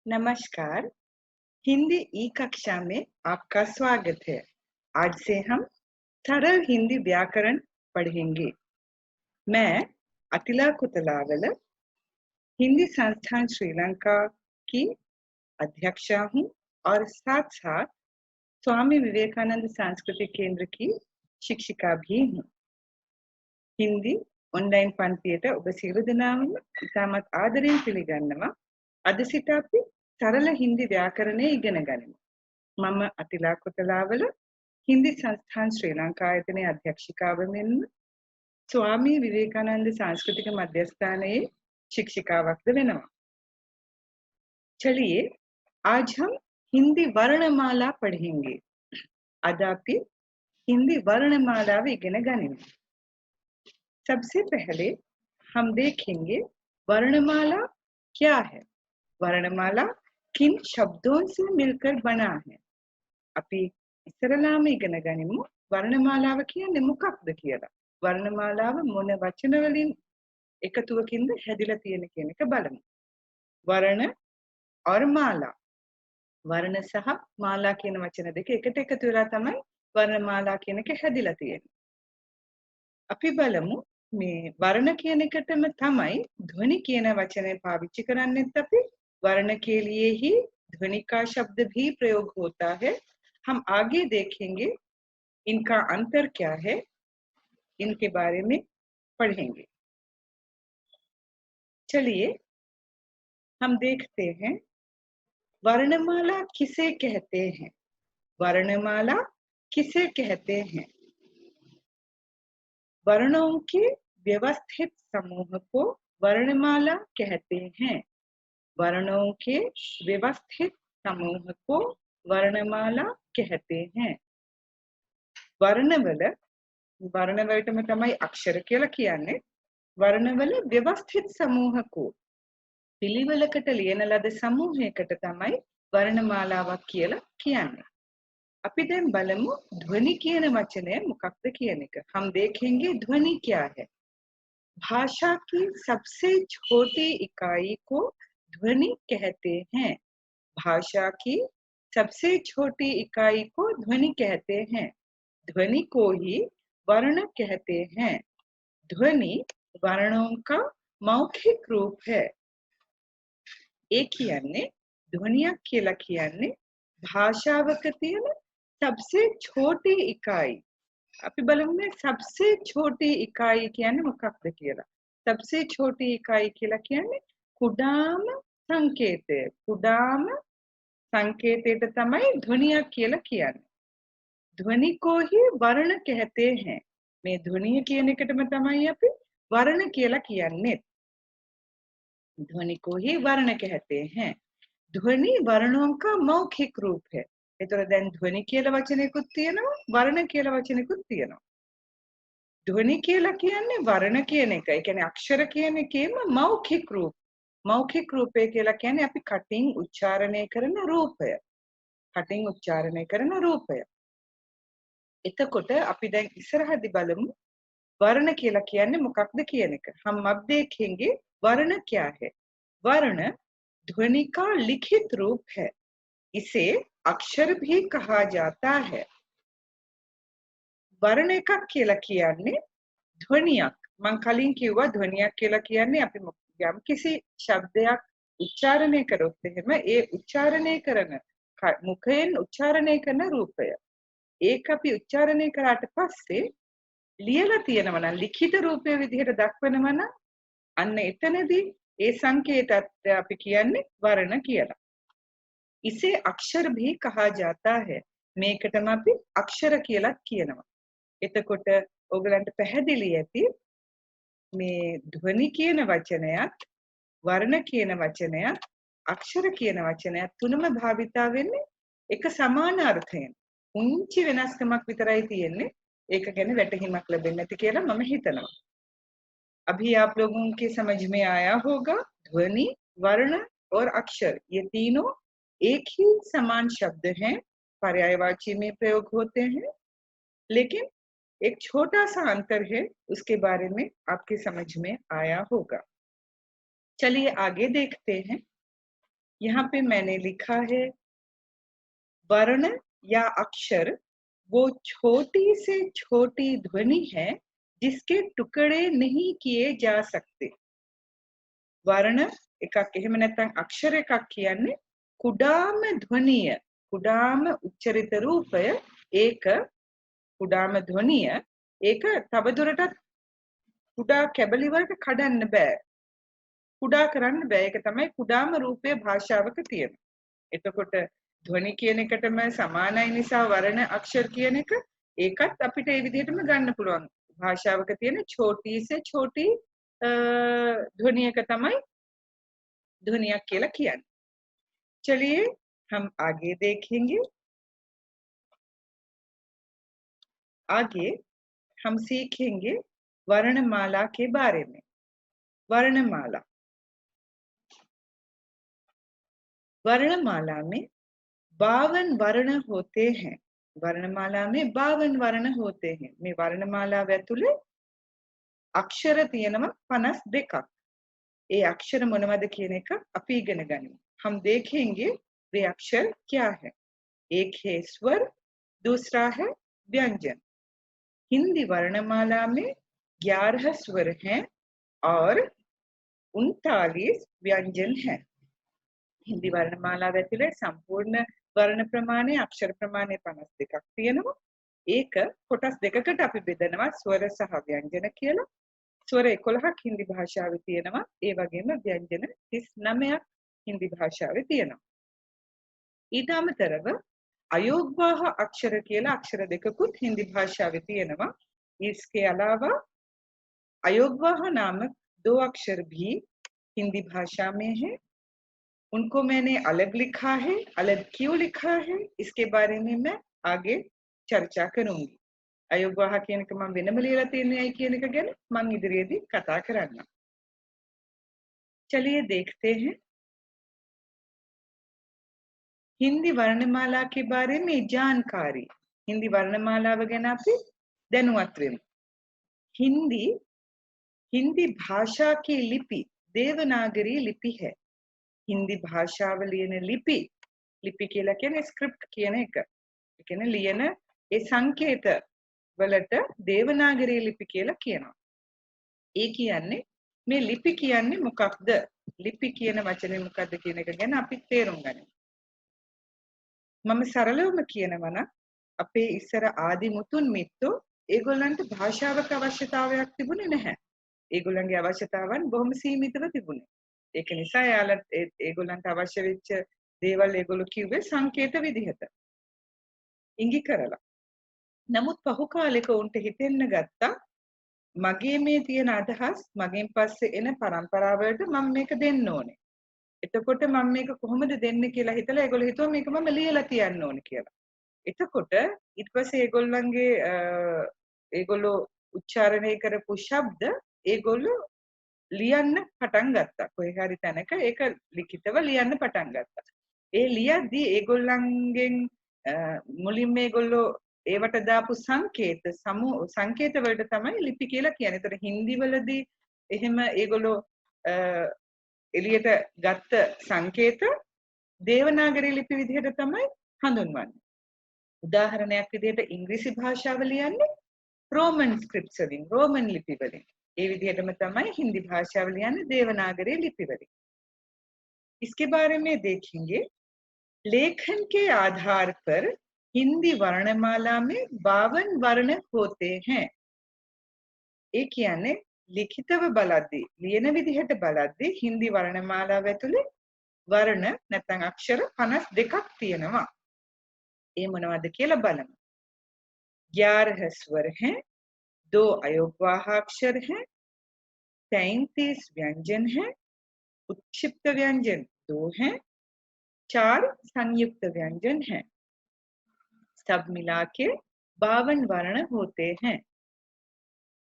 नमस्कार। हिंदी ई कक्षा में आपका स्वागत है। आज से हम सरल हिंदी व्याकरण पढ़ेंगे। मैं अतिला कुतलावल हिंदी संस्थान श्रीलंका की अध्यक्षा हूँ और साथ-साथ स्वामी विवेकानंद सांस्कृतिक केंद्र की शिक्षिका भी हूँ। हिंदी ऑनलाइन පන්තියට ඔබ සියලු දෙනාම ඉතාමත් ආදරයෙන් පිළිගන්නවා. අද සිට අපි සරල හින්දි ව්‍යාකරණය ඉගෙන ගනිමු. මම අතිලා කොතලාවල හින්දි සංස්ථාන් ශ්‍රී ලංකායතනයේ අධ්‍යක්ෂිකාව මෙන්ම स्वामी विवेकानंद सांस्कृतिक मध्यस्थानයේ शिक्षिकावක්ද වෙනවා. चलिए आज हम हिंदी वर्णमाला पढ़ेंगे. आज අපි हिंदी वर्णमालाව ඉගෙන ගනිමු. सबसे पहले हम देखेंगे वर्णमाला क्या है. वर्णमाला किन शब्दों से मिलकर बना है. අපි ඉස්සරලාම ඉගෙන ගනිමු वर्णमालाව කියන්නේ මොකක්ද කියලා. वर्णमालाව මොන වචන වලින් එකතුවකින්ද හැදිලා තියෙන කියන එක බලමු. वर्ण और माला. वर्ण සහ මාලා කියන වචන දෙක එකට එකතු වෙලා තමයි वर्णमाला කියන එක හැදිලා තියෙන්නේ. අපි බලමු මේ वर्ण කියන එකටම තමයි ध्वनि කියන वचने පාවිච්චි කරන්නේත් අපි. वर्ण के लिए ही ध्वनि का शब्द भी प्रयोग होता है. हम आगे देखेंगे इनका अंतर क्या है, इनके बारे में पढ़ेंगे. चलिए हम देखते हैं वर्णमाला किसे कहते हैं. वर्णमाला किसे कहते हैं. वर्णों के व्यवस्थित समूह को वर्णमाला कहते हैं. वर्णों के व्यवस्थित समूह को वर्णमाला कहते हैं. वर्णवल वर्णवलටම තමයි අක්ෂර කියලා කියන්නේ. वर्णवल व्यवस्थित समूह को පිළිවෙලකට ලියන ලද සමූහයකට තමයි वर्णමාලාවක් කියලා කියන්නේ. අපි දැන් බලමු ध्वनि කියන වචනය මොකක්ද කියන එක. हम देखेंगे ध्वनि क्या है. भाषा की सबसे छोटी इकाई को ध्वनि कहते हैं. भाषा की सबसे छोटी इकाई को ध्वनि कहते हैं. ध्वनि को ही वर्ण कहते हैं. ध्वनि वर्णों का मौखिक रूप है. एक කියන්නේ ध्वनिයක් කියලා කියන්නේ भाषाවක තියෙන सबसे छोटी इकाई. අපි බලමු सबसे छोटी इकाई කියන්නේ මොකක්ද කියලා. सबसे छोटी इकाई කියලා කියන්නේ කුඩාම සංකේතය. කුඩාම සංකේතයට තමයි ध्वनिයක් කියලා කියන්නේ. ध्वनि को ही वर्ण कहते हैं. මේ ध्वनिය කියන එකටම තමයි අපි वर्ण කියලා කියන්නේ. ध्वनि को ही वर्ण कहते हैं. ध्वनि वर्णों का मौखिक रूप है. ඒතර දැන් ध्वनि කියලා වචනයකුත් තියෙනවා, වර්ණ කියලා වචනයකුත් තියෙනවා. ध्वनि කියලා කියන්නේ වර්ණ කියන එක. ඒ කියන්නේ අක්ෂර කියන එකේම මෞඛික රූප. මෞඛික රූපය කියලා කියන්නේ අපි කටින් උච්චාරණය කරන රූපය. කටින් උච්චාරණය කරන රූපය. එතකොට අපි දැන් ඉස්සරහදී බලමු वर्ण කියලා කියන්නේ මොකක්ද කියන එක. हम अब देखेंगे वर्ण क्या है. वर्ण ध्वनि का लिखित रूप है. इसे अक्षर भी कहा जाता है. वर्ण එකක් කියලා කියන්නේ ध्वनिයක්. මම කලින් කිව්වා ध्वनिයක් කියලා කියන්නේ අපි යම් කිසි ශබ්දයක් උච්චාරණය කරොත් එහෙම ඒ උච්චාරණය කරන මුඛයෙන් උච්චාරණය කරන රූපය. ඒක අපි උච්චාරණය කරාට පස්සේ ලියලා තියෙනවා නම් ලිඛිත රූපය විදිහට දක්වනවා නම් අන්න එතනදී ඒ සංකේතات අපි කියන්නේ වර්ණ කියලා. इसे अक्षर भी कहा जाता है. මේකටම අපි අක්ෂර කියලා කියනවා. එතකොට ඔයගලන්ට පැහැදිලි ඇති මේ ध्वनि කියන වචනයත් වර්ණ කියන වචනයත් අක්ෂර කියන වචනයත් තුනම භාවිතා වෙන්නේ එක සමාන අර්ථයෙන්. උන්චි වෙනස්කමක් විතරයි තියෙන්නේ. ඒක ගැන වැටහීමක් ලැබෙන්නේ නැති කියලා මම හිතනවා. अभी आप लोगों के समझ में आया होगा ध्वनि, वर्ण और अक्षर ये तीनों एक ही समान शब्द हैं. पर्यायवाची में प्रयोग होते हैं, लेकिन एक छोटा सा अंतर है, उसके बारे में आपके समझ में आया होगा. चलिए आगे देखते हैं. यहाँ पे मैंने लिखा है वर्ण या अक्षर वो छोटी से छोटी ध्वनि है जिसके टुकड़े नहीं किए जा सकते. වර්ණ එකක් එහෙම නැත්නම් අක්ෂර එකක් කියන්නේ කුඩාම ධ්වනිය කුඩාම උච්චරිත රූපය ඒක කුඩාම ධ්වනිය ඒක තවදුරටත් කුඩා කැබලි වලට කඩන්න බෑ කුඩා කරන්න බෑ ඒක තමයි කුඩාම රූපය භාෂාවක තියෙන. එතකොට ධ්වනි කියන එකටම සමානයි නිසා වර්ණ අක්ෂර කියන එක ඒකත් අපිට ඒ විදිහටම ගන්න පුළුවන්. භාෂාවක තියෙන छोटी से छोटी ध्वनियක තමයි ध्वनिයක් කියලා කියන්නේ. चलिए हम आगे देखेंगे. आगे हम सीखेंगे वर्णमाला के बारे में. वर्णमाला वर्णमाला में 52 वर्ण होते हैं. वर्णमाला में 52 वर्ण होते हैं. මේ वर्णमालाව ඇතුලේ අක්ෂර තියෙනවා 52ක්. ये अक्षर මොනවද කියන එක අපි ඉගෙන ගනිමු. हम देखेंगे वे अक्षर क्या है. एक है स्वर, दूसरा है व्यंजन. हिंदी वर्णमाला में 11 स्वर हैं और 39 व्यंजन हैं. हिंदी वर्णमालाව ඇතුලේ සම්පූර්ණ වර්ණ ප්‍රමාණය අක්ෂර ප්‍රමාණය 52ක් තියෙනවා. ඒක කොටස් දෙකකට අපි බෙදනවා ස්වර සහ ව්‍යංජන කියලා. ස්වර 11ක් හින්දි භාෂාවේ තියෙනවා. ඒ වගේම ව්‍යංජන 39ක් හින්දි භාෂාවේ තියෙනවා. ඊට අමතරව अयोगवाह अक्षर කියලා අක්ෂර දෙකකුත් හින්දි භාෂාවේ තියෙනවා. इसके अलावा अयोगवाह नामक 2 अक्षर भी हिंदी भाषा में है. उनको मैंने अलग लिखा है. अलग क्यों लिखा है इसके बारे में मैं आगे चर्चा करूंगी. अयोगवाह කියන එක මම වෙනම ලියලා තියෙනයි කියන එක ගැන මම ඉදිරියේදී කතා කරන්නම්. चलिए देखते हैं हिंदी वर्णमाला के बारे में जानकारी. हिंदी वर्णमालाව ගැන අපි දැනුවත් වෙමු. हिंदी भाषा की लिपि देवनागरी लिपि है. हिंदी भाषाව ලියන ලිපි කියලා කියන්නේ ස්ක්‍රිප්ට් කියන එක. ඒ කියන්නේ ලියන ඒ සංකේත වලට දේවනාගරී ලිපි කියලා කියනවා. ඒ කියන්නේ මේ ලිපි කියන්නේ මොකක්ද? ලිපි කියන වචනේ මොකක්ද කියන එක ගැන අපි තේරුම් ගනිමු. මම සරලවම කියනවා නම් අපේ ඉස්සර ආදි මුතුන් මිත්තෝ ඒගොල්ලන්ට භාෂාවක අවශ්‍යතාවයක් තිබුණේ නැහැ. ඒගොල්ලන්ගේ අවශ්‍යතාවන් බොහොම සීමිතව තිබුණේ. ඒක නිසා ඒගොල්ලන්ට අවශ්‍ය වෙච්ච දේවල් ඒගොල්ලෝ කිව්වේ සංකේත විදිහට. ඉඟි කරලා. නමුත් පහු කාලෙක උන්ට හිතෙන්න ගත්තා මගේ මේ තියෙන අදහස් මගෙන් පස්සේ එන පරම්පරාවලට මම මේක දෙන්න ඕනේ. එතකොට මම මේක කොහොමද දෙන්නේ කියලා හිතලා ඒගොල්ලෝ හිතුවා මේක මම ලියලා තියන්න ඕනේ කියලා. එතකොට ඊට පස්සේ ඒගොල්ලෝ උච්චාරණය කරපු ශබ්ද ඒගොල්ලෝ ලියන්න පටන් ගත්තා. කොහේ හරි තැනක ඒක ලිඛිතව ලියන්න පටන් ගත්තා. ඒ ලියද්දී ඒගොල්ලන්ගෙන් මුලින්ම ඒගොල්ලෝ ඒවට දාපු සංකේත වලට තමයි ලිපි කියලා කියන්නේ. ඒතර හින්දි වලදී එහෙම ඒගොල්ලෝ එළියට ගත්ත සංකේත දේවනාගරී ලිපි විදිහට තමයි හඳුන්වන්නේ. උදාහරණයක් විදිහට ඉංග්‍රීසි භාෂාව ලියන්නේ रोमन स्क्रिप्ट्स वलिන් रोमन लिपि वलिන්. ඒ විදිහටම තමයි हिंदी भाषाව ලියන්නේ देवनागरी लिपि वलिන්. इसके बारे में देखेंगे. लेखन के आधार पर हिंदी वर्णमाला में 52 वर्ण होते हैं. ඒ කියන්නේ ලිඛිතව බලද්දී ලියන විදිහට බලද්දී හින්දි වර්ණමාලාව ඇතුලේ වර්ණ නැත්නම් අක්ෂර 52ක් තියෙනවා. ඒ මොනවද කියලා බලමු. 11 स्वर हैं, 2 अयोगवाह अक्षर हैं, 33 व्यंजन हैं, उत्क्षिप्त व्यंजन 2 हैं, 4 संयुक्त व्यंजन हैं. सब मिला के 52 वर्ण होते हैं.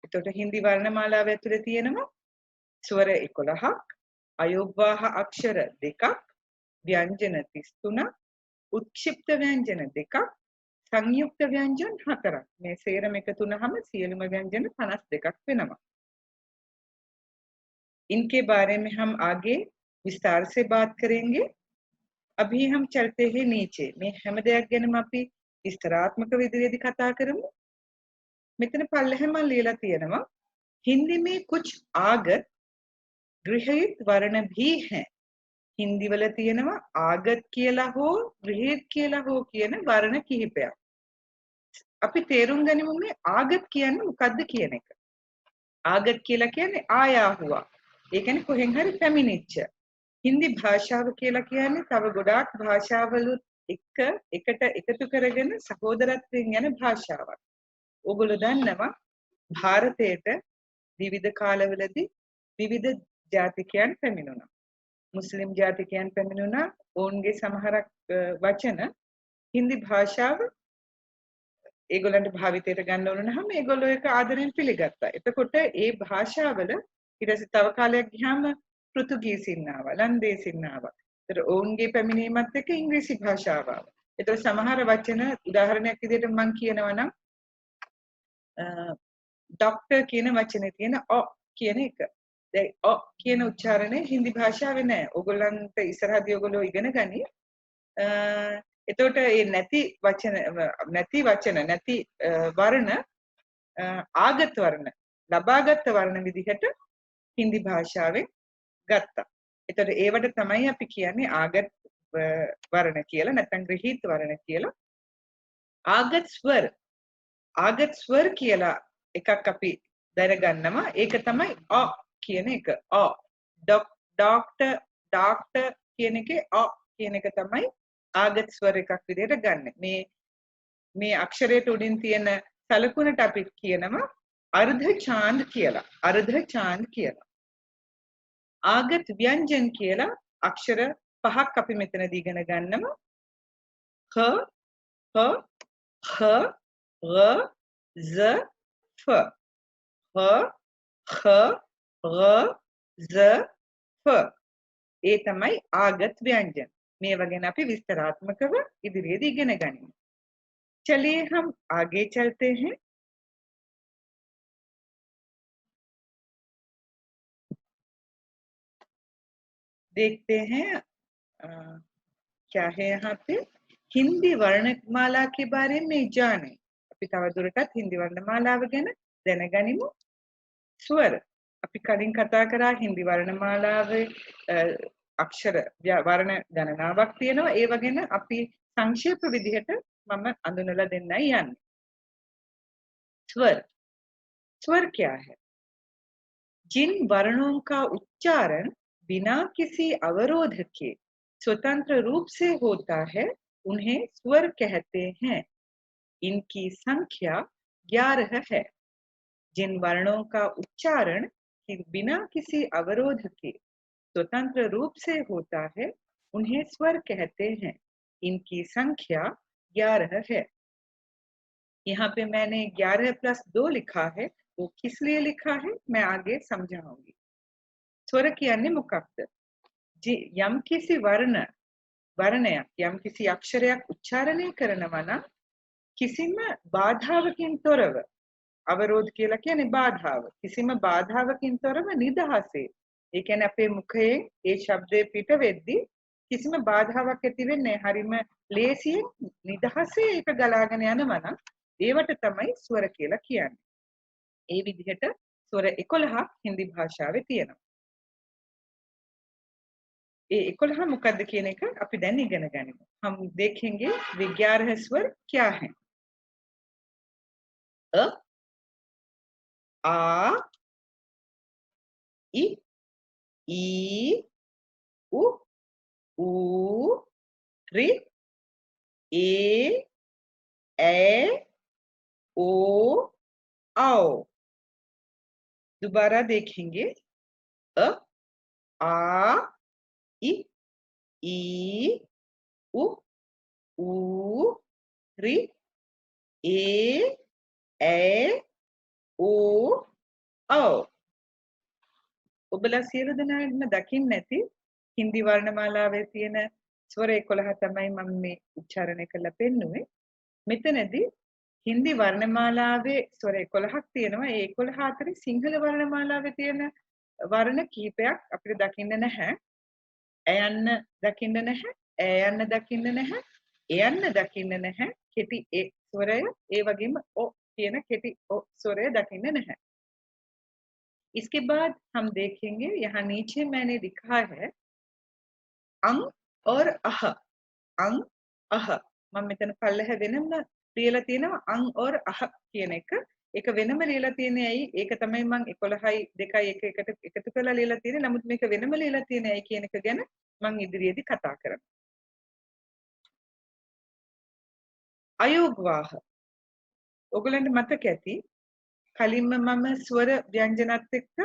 එතකොට හින්දි වර්ණමාලාව ඇතුලේ තියෙනවා ස්වර 11ක්, අයෝග්වාහ අක්ෂර 2ක්, ව්‍යංජන 33ක්, උත්ක්ෂිප්ත ව්‍යංජන 2ක්, සංයුක්ත ව්‍යංජන 4ක්. මේ සේරම එකතු වුනහම සියලුම ව්‍යංජන 52ක් වෙනවා. इनके बारे में हम आगे विस्तार से बात करेंगे. अभी हम चलते हैं नीचे මේ හැම දෙයක් ගැනම අපි විස්තරාත්මක විදිහට කතා කරමු. මෙතන පල්ලෙහාම ලියලා තියෙනවා हिंदी में कुछ आगत गृहीत वर्ण भी हैं. हिंदी වල තියෙනවා ආගත් කියලා හෝ ගෘහීත් කියලා හෝ කියන වර්ණ කිහිපයක්. අපි තේරුම් ගනිමු මේ ආගත් කියන්නේ මොකක්ද කියන එක. ආගත් කියලා කියන්නේ ආයා හුවා. ඒ කියන්නේ කොහෙන් හරි පැමිණිච්ච. හින්දි භාෂාව කියලා කියන්නේ තව ගොඩාක් භාෂාවලුත් එකට එකතු කරගෙන සහෝදරත්වයෙන් යන භාෂාවක්. ඕගොල්ලෝ දන්නවා ಭಾರತයට විවිධ කාලවලදී විවිධ ජාතිකයන් පැමිණුණා. මුස්ලිම් ජාතිකයන් පැමිණුණා. ඔවුන්ගේ සමහරක් වචන හින්දි භාෂාව ඒගොල්ලන්ට භාවිතයට ගන්න ඕන නම් ඒගොල්ලෝ ඒක ආදරෙන් පිළිගත්තා. එතකොට ඒ භාෂාවල ඊට පස්සේ තව කාලයක් ගියාම පෘතුගීසින් ආවා, ලන්දේසින් ආවා. ඒතර ඔවුන්ගේ පැමිණීමත් එක්ක ඉංග්‍රීසි භාෂාව ආවා. ඒතර සමහර වචන උදාහරණයක් විදිහට මම කියනවා නම් ડોක්ටර් කියන වචනේ තියෙන ඔ කියන එක. දැන් ඔ කියන උච්චාරණය හින්දි භාෂාවේ නැහැ. ඕගොල්ලන්ට ඉස්සරහදී ඕගොල්ලෝ ඉගෙන ගනි. එතකොට මේ නැති වර්ණ ආගත වර්ණ ලබාගත් වර්ණ විදිහට හින්දි භාෂාවෙන් ගත්තා. එතකොට ඒවට තමයි අපි කියන්නේ ආගත් වර්ණ කියලා නැත්නම් ග්‍රහීත වර්ණ කියලා. ආගත් ස්වර කියලා එකක් අපි දැනගන්නවා. ඒක තමයි අ කියන එක. අ ඩොක්ටර් කියන එකේ අ කියන එක තමයි ආගත් ස්වර එකක් විදිහට ගන්න. මේ අක්ෂරයට උඩින් තියෙන සලකුණට අපි කියනවා අර්ධ ඡාන්ද කියලා. අර්ධ ඡාන්ද කියලා. ආගත් ව්‍යංජන කියලා අක්ෂර පහක් අපි මෙතනදී ඉගෙන ගන්නවා. හ හ හ ර ઝ ફ හ හ ර ઝ ફ ඒ තමයි ආගත් ව්‍යංජන. මේවා ගැන අපි विस्तरात्मकව इधर इගෙන ගනිමු. चलिए हम आगे चलते हैं. देखते हैं क्या है यहाँ पे. हिंदी वर्णमाला के बारे में जाने. අපි තවදුරටත් හින්දි වර්ණමාලාව ගැන දැනගනිමු. ස්වර අපි කලින් කතා කරා හින්දි වර්ණමාලාවේ අක්ෂර වර්ණ ගණනාවක් තියෙනවා. ඒව ගැන අපි සංක්ෂේප විදිහට මම අඳුනලා දෙන්නයි යන්නේ. स्वर क्या है? जिन वर्णों का उच्चारण बिना किसी अवरोध के स्वतंत्र रूप से होता है उन्हें स्वर कहते हैं. इनकी संख्या 11 है. जिन वर्णों का उच्चारण बिना किसी अवरोध के स्वतंत्र रूप से होता है उन्हें स्वर कहते हैं. इनकी संख्या 11 है. यहाँ पे मैंने 11+2 लिखा है. वो किस लिए लिखा है मैं आगे समझाऊंगी. स्वर කියන්නේ මොකක්ද? යම් කිසි වර්ණයක් යම් කිසි අක්ෂරයක් උච්චාරණය කරනවා නම් කිසිම බාධාවකින් තොරව අවරෝධ කියලා කියන්නේ බාධාව. කිසිම බාධාවකින් තොරව නිදහසේ. ඒ කියන්නේ අපේ මුඛයෙන් ඒ ශබ්දේ පිට වෙද්දී කිසිම බාධාවක් ඇති වෙන්නේ නැහැ. හරිම ලේසියෙන් නිදහසේ ඒක ගලාගෙන යනවා නම් ඒවට තමයි ස්වර කියලා කියන්නේ. ඒ විදිහට ස්වර 11ක් හින්දි භාෂාවේ තියෙනවා. ඒ 11 මොකක්ද කියන එක අපි දැන් ඉගෙන ගනිමු. हम देखेंगे वे 11 स्वर क्या हैं. अ आ इ ई उ ऊ ऋ ए ओ आओ. दोबारा देखेंगे. अ आ इ ई उ ऊ ऋ ए ओ आओ. ඔබලා සියලු දෙනාම දකින්න ඇති හින්දි වර්ණමාලාවේ තියෙන ස්වර 11 තමයි මම මේ උච්චාරණය කරලා පෙන්නුවේ. මෙතනදී හින්දි වර්ණමාලාවේ ස්වර 11ක් තියෙනවා. ඒ 11 අතරේ සිංහල වර්ණමාලාවේ තියෙන වර්ණ කිහිපයක් අපිට දකින්න නැහැ. ඇයන්න දකින්න නැහැ. ඈ යන්න දකින්න නැහැ. යන්න දකින්න නැහැ. කෙටි ඒ ස්වරය ඒ වගේම ඔ කියන කෙටි ඔ स्वरය දකින්න නැහැ. इसके बाद हम देखेंगे यहाँ नीचे मैंने लिखा है अंग और अह अंग अह මම මෙතන පල්ලෙහ වෙනම ලියලා තියෙනවා අං और අහ කියන එක. ඒක වෙනම ලියලා තියෙන්නේ ඇයි? ඒක තමයි මම 11යි 2යි 1 එකට එකතු කරලා ලියලා තියෙන්නේ. නමුත් මේක වෙනම ලියලා තියෙන්නේ ඇයි කියන එක ගැන මම ඉදිරියේදී කතා කරනවා. අයෝග්වාහ. ඔයගලන්ට මතක ඇති කලින්ම මම ස්වර ව්‍යංජනත් එක්ක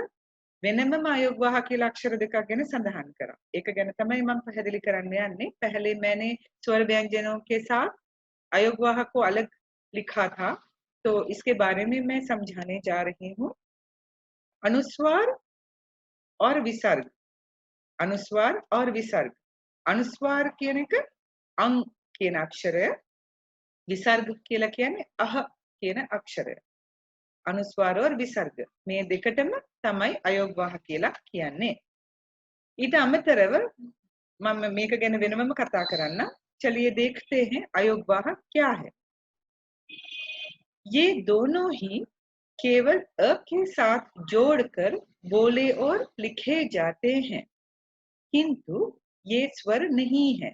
වෙනමම अयोगवाह කියලා අක්ෂර දෙකක් ගැන සඳහන් කරා. ඒක ගැන තමයි මම පැහැදිලි කරන්න යන්නේ. पहले मैंने स्वर व्यंजनों के साथ अयोगवाह को अलग लिखा था, तो इसके बारे में मैं समझाने जा रही हूँ. अनुस्वार और विसर्ग. अनुस्वार और विसर्ग. अनुस्वार කියන එක අං කියන අක්ෂරය, විසර්ග කියලා කියන්නේ අහ කියන අක්ෂරය. अनुस्वार और विसर्ग මේ දෙකටම තමයි අයෝග්වාහ කියලා කියන්නේ. ඊට අමතරව මම මේක ගැන වෙනමම කතා කරන්න. चलिए देखते हैं अयोगवाह क्या है. ये दोनों ही केवल अ के साथ जोड़कर बोले और लिखे जाते हैं, किंतु ये स्वर नहीं है.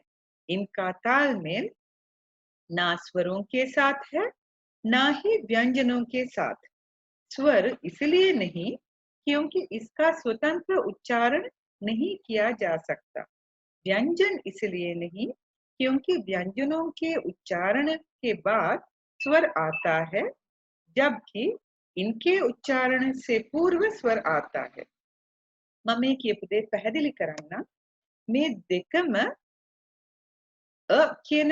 इनका तालमेल ना स्वरों के साथ है ना ही व्यंजनों के साथ. स्वर इसलिए नहीं क्योंकि इसका स्वतंत्र उच्चारण नहीं किया जा सकता. व्यंजन इसलिए नहीं क्योंकि व्यंजनों के उच्चारण के बाद स्वर आता है, जबकि इनके उच्चारण से पूर्व स्वर आता है. මම කියපු දේ පැහැදිලි කරන්න. මේ දෙකම අ කියන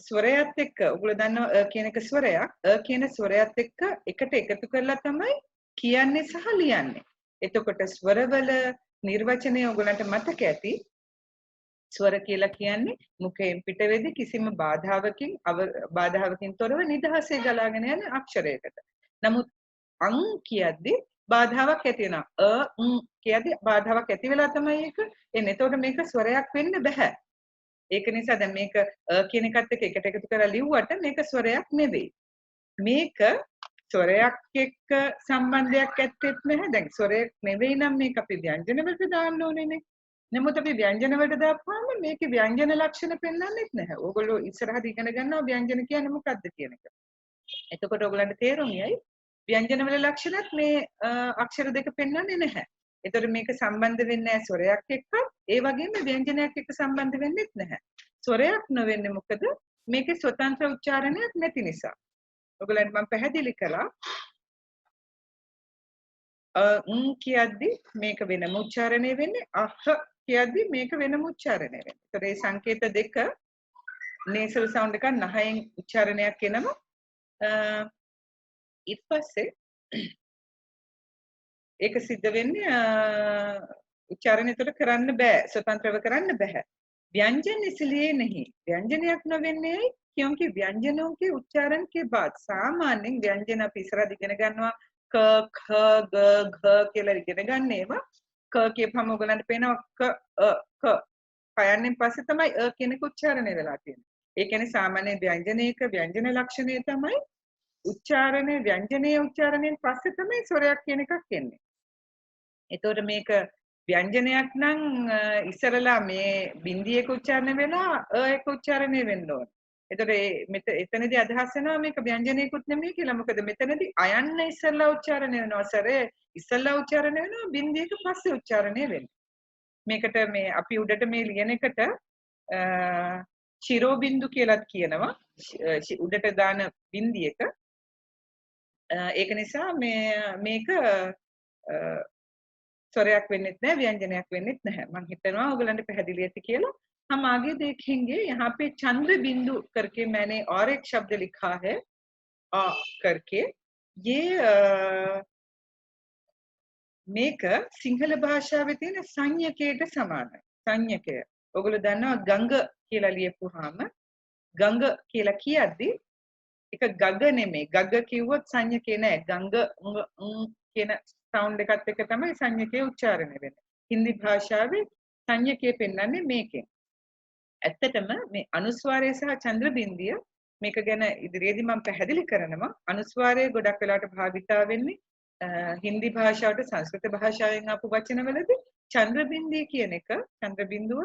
ස්වරයත් එක්ක ඔයගොල්ලෝ දන්නවා අ කියන එක ස්වරයක්. අ කියන ස්වරයත් එක්ක එකට එකතු කරලා තමයි කියන්නේ සහ ලියන්නේ. එතකොට ස්වරවල නිර්වචනය ඔයගොල්ලන්ට මතක ඇති. ස්වර කියලා කියන්නේ මුඛයෙන් පිට වෙදි කිසිම බාධාවකින් තොරව නිදහසේ ගලාගෙන යන අක්ෂරයකට. නමුත් අං කියද්දි බාධාවක් ඇති වෙනවා. කියද්දි බාධාවක් ඇති වෙලා තමයි ඒක එන්නේ. එතකොට මේක ස්වරයක් වෙන්න බෑ. ඒක නිසා දැන් මේක කියන එකත් එක්ක එකට එකතු කරලා ලිව්වට මේක ස්වරයක් නෙවෙයි. මේක ස්වරයක් එක්ක සම්බන්ධයක් ඇත්තෙත් නැහැ. දැන් ස්වරයක් නෙවෙයි නම් මේක අපි ව්‍යංජන වලට දාන්න ඕනේනේ. නමුත් අපි ව්‍යංජන වලට දාපුවාම මේකේ ව්‍යංජන ලක්ෂණ පෙන්වන්නෙත් නැහැ. ඕගොල්ලෝ ඉස්සරහදී ඉගෙන ගන්නවා ව්‍යංජන කියන්නේ මොකක්ද කියන එක. එතකොට ඔයගලන්ට තේරුම් යයි ව්‍යංජන වල ලක්ෂණත් මේ අක්ෂර දෙක පෙන්වන්නේ නැහැ. එතකොට මේක සම්බන්ධ වෙන්නේ නැහැ ස්වරයක් එක්ක. ඒ වගේම ව්‍යංජනයක් එක්ක සම්බන්ධ වෙන්නෙත් නැහැ. ස්වරයක් නොවෙන්නේ මොකද? මේකේ ස්වතන්ත්‍ර උච්චාරණයක් නැති නිසා. ඔයගලන්ට මම පැහැදිලි කළා. කියද්දි මේක වෙනම උච්චාරණය වෙන්නේ. අහ කියද්දි මේක වෙනම උච්චාරණය වෙන්නේ. ඒතර මේ සංකේත දෙක නේසල් සවුන්ඩ් එකක් නහයෙන් උච්චාරණයක් එනවා. ඊට පස්සේ ඒක සිද්ධ වෙන්නේ उच्चारण तो करන්න බෑ स्वतंत्रව කරන්න බෑ. व्यंजन इसलिए नहीं व्यंजनයක් නොවෙන්නේ क्योंकि व्यंजनों के उच्चारण के बाद सामान्य व्यंजन අපි ඉස්සරහට ඉගෙන ගන්නවා ක ඛ ग घ කියලා ඉගෙන ගන්න ඒවා ක කියපම ඔයගලන්ට පේනවා ක ක පයන්නේ පස්සේ තමයි කියන එක උච්චාරණය වෙලා තියෙන්නේ. ඒ කියන්නේ සාමාන්‍ය ව්‍යංජනයක ව්‍යංජන ලක්ෂණය තමයි උච්චාරණය ව්‍යංජනයේ උච්චාරණයෙන් පස්සේ තමයි ස්වරයක් කියන එකක් එන්නේ. එතකොට මේක ව්‍යංජනයක් නම් ඉස්සරලා මේ බින්දියක උච්චාරණය වෙලා එක උච්චාරණය වෙන්න ඕන. එතකොට එතනදී අදහස් වෙනවා මේක ව්‍යංජනයකුත් නෙමෙයි කියලා. මොකද මෙතනදී අයන්න ඉස්සරලා උච්චාරණය වෙනවා. සරේ ඉස්සරලා උච්චාරණය වෙනවා බින්දියක පස්සේ උච්චාරණය වෙන්නේ. මේකට මේ අපි උඩට මේ ලියන එකට ශිරෝ බින්දු කියලාත් කියනවා. උඩට දාන බින්දියක ඒක නිසා මේක स्वरයක් වෙන්නෙත් නැහැ ව්‍යංජනයක් වෙන්නෙත් නැහැ. මම හිතනවා ඔයගලන්ට පැහැදිලි ඇති කියලා. हम आगे देखेंगे यहाँ पे चंद्र बिंदु करके मैंने और एक शब्द लिखा है आ करके. ये මේක සිංහල භාෂාවේ තියෙන සංඥකයට සමානයි. සංඥකය. ඔයගොල්ලෝ දන්නවා ගංග කියලා ලියපුවාම ගංග කියලා කියද්දි ඒක ගග නෙමෙයි. ගග කිව්වොත් සංඥකේ නෑ. ගංග කියන සවුන්ඩ් එකත් එක්ක තමයි සංඥකේ උච්චාරණය වෙන්නේ. හින්දි භාෂාවේ සංඥකේ පෙන්වන්නේ මේකෙන්. ඇත්තටම මේ අනුස්වාරය සහ චන්ද්‍ර බින්දිය මේක ගැන ඉදිරියේදී මම පැහැදිලි කරනවා. අනුස්වාරය ගොඩක් වෙලාවට භාවිතා වෙන්නේ හින්දි භාෂාවට සංස්කෘත භාෂාවෙන් ආපු වචනවලදී චන්ද්‍ර බින්දිය කියන එක චන්ද්‍ර බින්දුව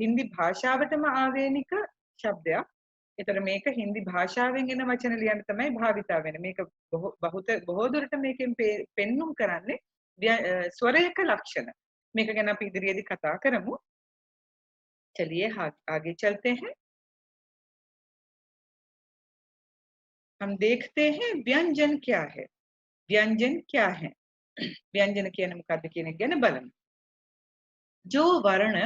හින්දි භාෂාවටම ආවේනික ශබ්දයක්. ඒතර මේක හින්දි භාෂාවෙන් එන වචන ලියන්න තමයි භාවිතා වෙන්නේ. මේක බොහෝ දුරට මේකෙන් පෙන්눔 කරන්නේ ස්වරයක ලක්ෂණ. මේක ගැන අපි ඉදිරියේදී කතා කරමු. चलिए आगे चलते हैं। हम देखते हैं व्यंजन क्या है। व्यंजन क्या है? व्यंजन කියන මොකක්ද කියන එක ගැන බලමු. जो वर्ण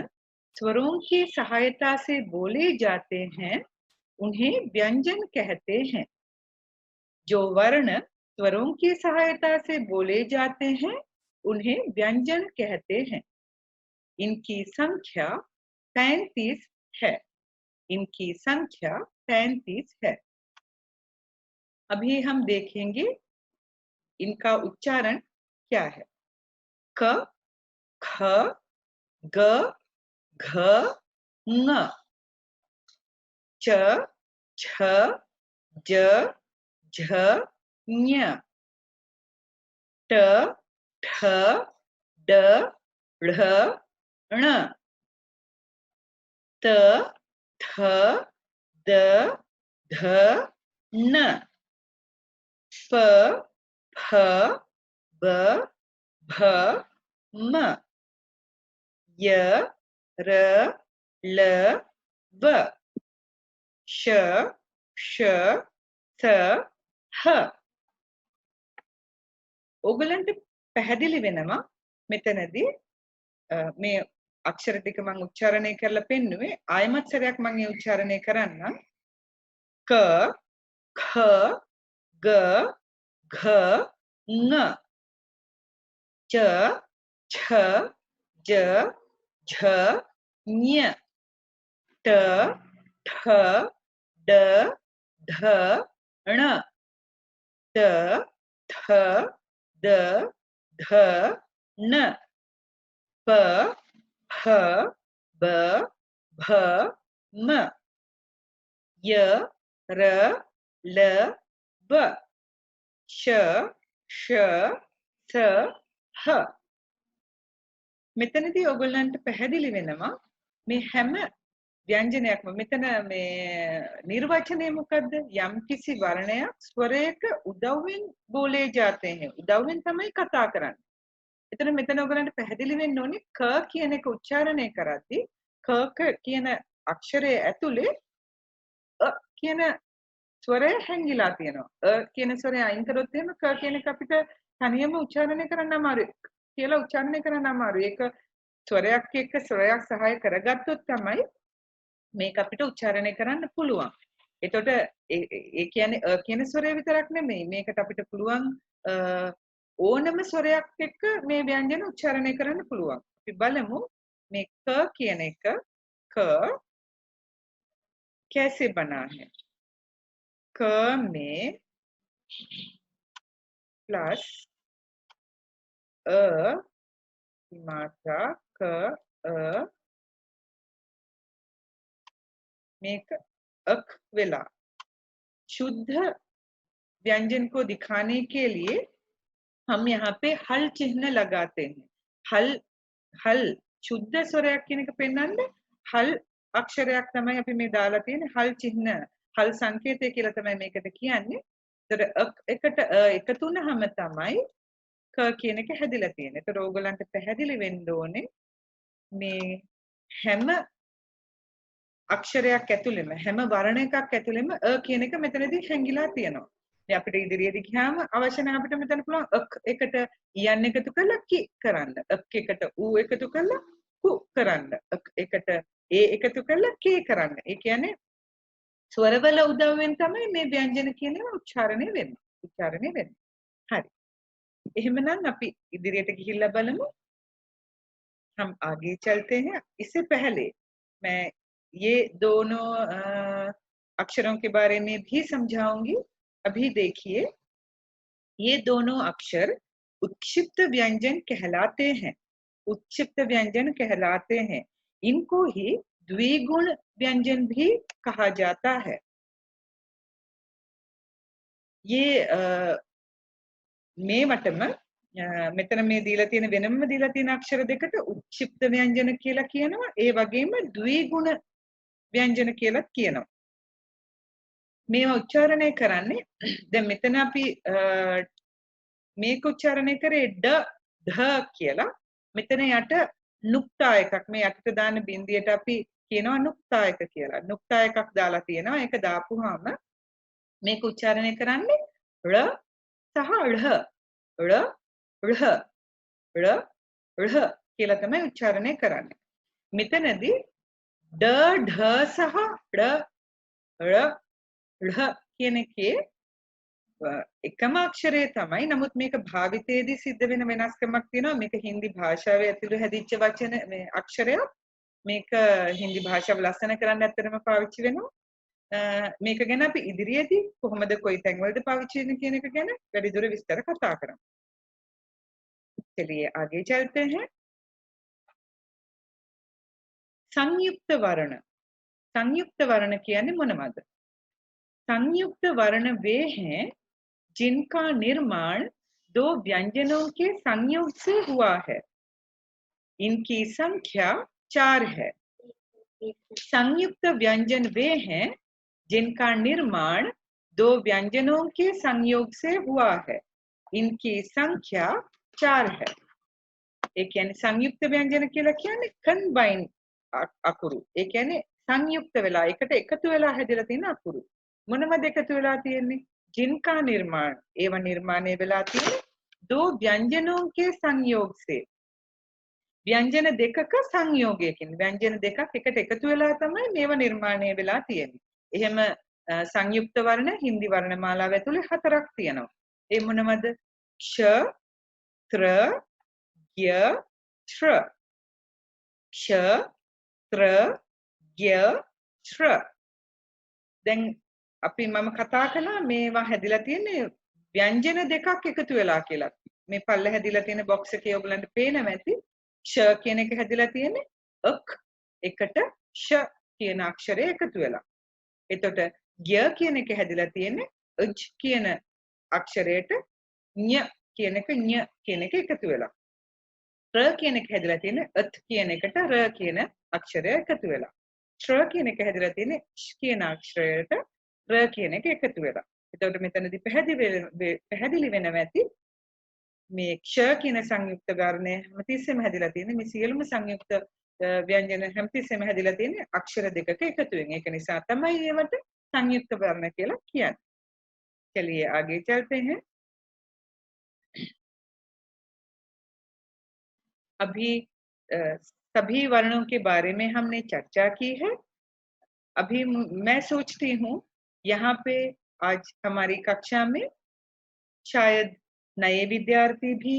स्वरों की सहायता से बोले जाते हैं उन्हें व्यंजन कहते हैं। जो वर्ण स्वरों की सहायता से बोले जाते हैं उन्हें व्यंजन कहते हैं। इनकी संख्या 33 है। इनकी संख्या 33 है। अभी हम देखेंगे इनका उच्चारण क्या है। क, ख, ग, घ, ङ, च, छ, ज, झ, ञ, ट, ठ, ड, ढ, ण, त, थ, द, ध, न, प, फ, ब, भ, म, य, र, ल, व, श, श, स, ह. ඕගලන්ට පැහැදිලි වෙනවා මෙතනදී මේ අක්ෂර ටික මම උච්චාරණය කරලා පෙන්නුවේ ආයමත් සැරයක් මම මේ උච්චාරණය කරන්නම්. ක, ඛ, ग, घ, ङ, च, छ, ज, झ, ञ, ट, ठ, ड, ध, ण, त, थ, द, ध, न, प, फ, ब, भ, म, य, र, ल, व, श, श, स, ह. මෙතනදී ඔයගොල්ලන්ට පැහැදිලි වෙනවා මේ හැම ව්‍යංජනයක්ම මෙතන මේ නිර්වචනය මොකද්ද? යම්කිසි වර්ණයක් ස්වරයක උදව්වෙන් බෝලේ જાતે हैं. උදව්වෙන් තමයි කතා කරන්නේ. මෙතන ඔයගොල්ලන්ට පැහැදිලි වෙන්න ඕනේ ක කියන එක උච්චාරණය කරද්දී ක කියන අක්ෂරයේ ඇතුලේ අ කියන ස්වරය හැංගිලා තියෙනවා. කියන ස්වරය අයින් කරොත් එහෙම ක කියන එක අපිට තනියම උච්චාරණය කරන්න අමාරුයි. කියලා උච්චාරණය කරන්න අමාරුයි. ඒක ස්වරයක් එක්ක ස්වරයක් සහාය කරගත්තොත් තමයි මේක අපිට උච්චාරණය කරන්න පුළුවන්. එතකොට ඒ කියන්නේ කියන ස්වරය විතරක් නෙමෙයි. මේකට අපිට පුළුවන් ඕනම ස්වරයක් එක්ක මේ ව්‍යංජන උච්චාරණය කරන්න පුළුවන්. අපි බලමු මේ ක කියන එක ක कैसे बना है। क में प्लस अ की मात्रा क अ में अक विला शुद्ध व्यंजन को दिखाने के लिए हम यहाँ पे हल चिन्ह लगाते हैं. हल शुद्ध स्वरයක් කියන එක පෙන්වන්න හල් අක්ෂරයක් තමයි අපි මේ දාලා තියෙන්නේ. හල් චිහ්න හල් සංකේතය කියලා තමයි මේකට කියන්නේ. ඒතර එකට එකතු වුනහම තමයි ක කියන එක හැදිලා තියෙන්නේ. ඒතර ඕගලන්ට පැහැදිලි වෙන්න ඕනේ මේ හැම අක්ෂරයක් ඇතුළෙම හැම වර්ණ එකක් ඇතුළෙම කියන එක මෙතනදී හැංගිලා තියෙනවා. දැන් අපිට ඉදිරියේදී ගියාම අවශ්‍ය නම් අපිට මෙතන පුළුවන් එකට යන්න එකතු කරලා කි කරන්න. එකට ඌ එකතු කරලා කු කරන්න. එකට ඒ එකතු කරලා කේ කරන්න. ඒ කියන්නේ ස්වරවල උදව්වෙන් තමයි මේ ව්‍යංජන කියන ඒවා උච්චාරණය වෙන්නේ. හරි. එහෙමනම් අපි ඉදිරියට ගිහිල්ලා බලමු. हम आगे चलते हैं. इससे पहले मैं ये दोनों अक्षरों के बारे में भी समझाऊंगी. अभी देखिए ये दोनों अक्षर उत्क्षिप्त व्यंजन कहलाते हैं. उत्क्षिप्त व्यंजन कहलाते हैं. इनको ही द्विगुण व्यंजन भी कहा जाता है। ये මේ වටම මෙතන මේ දීලා තියෙන වෙනම දීලා තියෙන අක්ෂර දෙකට උක්ෂිප්ත ව්‍යංජන කියලා කියනවා. ඒ වගේම ද්විගුණ ව්‍යංජන කියලා කියනවා. මේවා උච්චාරණය කරන්නේ දැන් මෙතන අපි මේක උච්චාරණය කරේ ඩ කියලා. මෙතන යට නුක්තා එකක් මේ යටට දාන බින්දියට අපි කියනවා නුක්තා එක කියලා. නුක්තා එකක් දාලා තියෙනවා. ඒක දාපුවාම මේක උච්චාරණය කරන්නේ ර සහ ळ ळ ळ ळ ळ කියලා තමයි උච්චාරණය කරන්නේ. මෙතනදී ඩ ढ සහ ळ ळ ळ කියන එකේ එකම අක්ෂරය තමයි. නමුත් මේක භාවිතයේදී සිද්ධ වෙන වෙනස්කමක් තියෙනවා. මේක හින්දි භාෂාවේ ඇතුළේ හැදිච්ච වචන මේ අක්ෂරයක්. මේක හින්දි භාෂාව ලස්සන කරන්න ඇත්තටම පාවිච්චි වෙනවා. මේක ගැන අපි ඉදිරියේදී කොහොමද කොයි තැන්වලද පාවිච්චි වෙන්නේ කියන එක ගැන වැඩිදුර විස්තර කතා කරමු. चलिए आगे चलते हैं। संयुक्त वर्ण කියන්නේ මොනවද? संयुक्त वर्ण वे हैं जिनका निर्माण दो व्यंजनों के संयोग से हुआ है। इनकी संख्या 4 है। संयुक्त व्यंजन वे हैं जिनका निर्माण दो व्यंजनों के संयोग से हुआ है। इनकी संख्या 4 है। एक यानी संयुक्त व्यंजन කියලා කියන්නේ combine අකුරු. ඒ කියන්නේ සංයුක්ත වෙලා එකට එකතු වෙලා හැදලා තියෙන අකුරු. මොනවද එකතු වෙලා තියෙන්නේ? जिनका निर्माण एवं निर्माණය වෙලා තියෙන්නේ दो व्यंजनों के संयोग से। व्यंजन දෙකක සංයෝගයකින් व्यंजन දෙකක් එකට එකතු වෙලා තමයි මේව නිර්මාණය වෙලා තියෙන්නේ. එහෙම සංයුක්ත වර්ණ හින්දි වර්ණමාලාව ඇතුලේ 4ක් තියෙනවා. ඒ මොනවද? ක්ෂ, ත්‍ර, ය, ශ්‍ර. ක්ෂ, ත්‍ර, ය, ශ්‍ර. දැන් අපි මම කතා කළා මේවා හැදිලා තියෙන්නේ ව්‍යංජන දෙකක් එකතු වෙලා කියලා. මේ පල්ල හැදිලා තියෙන බොක්ස් එකේ ඔයගලන්ට පේනවා ඇති. ක්ෂ කියන එක හැදිලා තියෙන්නේ ක් එකට ෂ කියන අක්ෂරය එකතු වෙලා. එතකොට ය කියන එක හැදිලා තියෙන්නේ ජ් කියන අක්ෂරයට ඤ කියන එක ඤ කියන එක එකතු වෙලා. ර කියන එක හැදිලා තියෙන්නේ ත් කියන එකට ර කියන අක්ෂරය එකතු වෙලා. ශ්‍ර කියන එක හැදිලා තියෙන්නේ ෂ් කියන අක්ෂරයට ර කියන එක එකතු වෙලා. එතකොට මෙතනදී පැහැදිලි වෙනවා ඇති මේ ක්ෂ කියන සංයුක්ත වර්ණය හැමතිස්සෙම හැදිලා තියෙන්නේ මේ සියලුම සංයුක්ත ව්‍යංජන හැමතිස්සෙම හැදිලා තියෙන්නේ අක්ෂර දෙකක එකතුවෙන්. ඒක නිසා තමයි ඒවට संयुक्त वर्ण කියලා කියන්නේ. चलिए आगे चलते हैं। अभी सभी वर्णों के बारे में हमने चर्चा की है। अभी मैं सोचती हूँ यहाँ पे आज हमारी कक्षा में शायद नए विद्यार्थी भी